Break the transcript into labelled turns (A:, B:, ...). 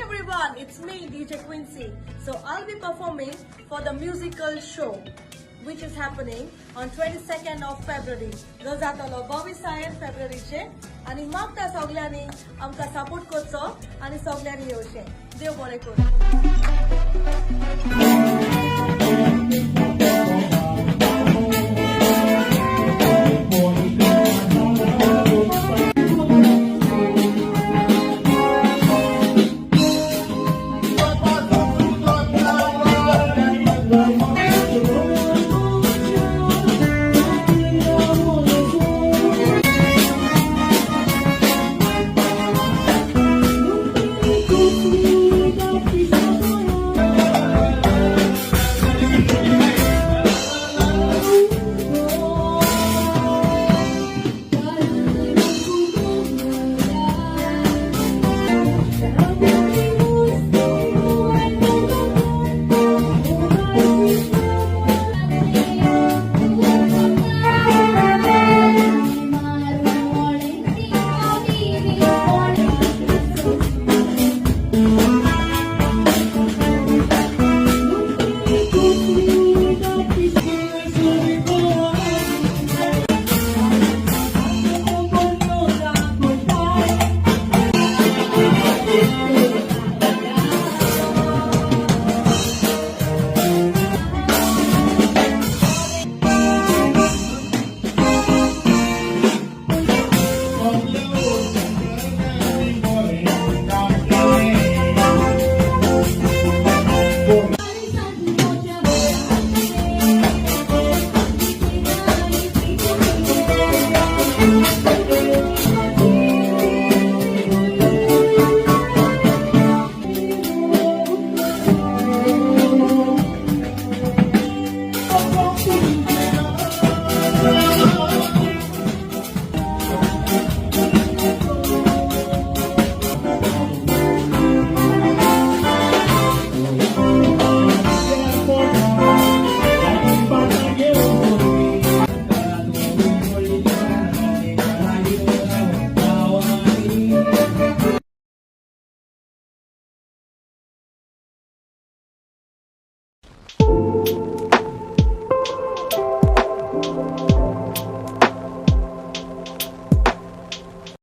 A: everyone, it's me DJ Quincy. So I'll be performing for the musical show which is happening on 22nd of February. जो जातलो 22 फेब्रुवारीचे आणि मागता सगळ्यांनी आमकां सपोर्ट करचो आणि सगळ्यांनी येवचें. देव बरें करूं.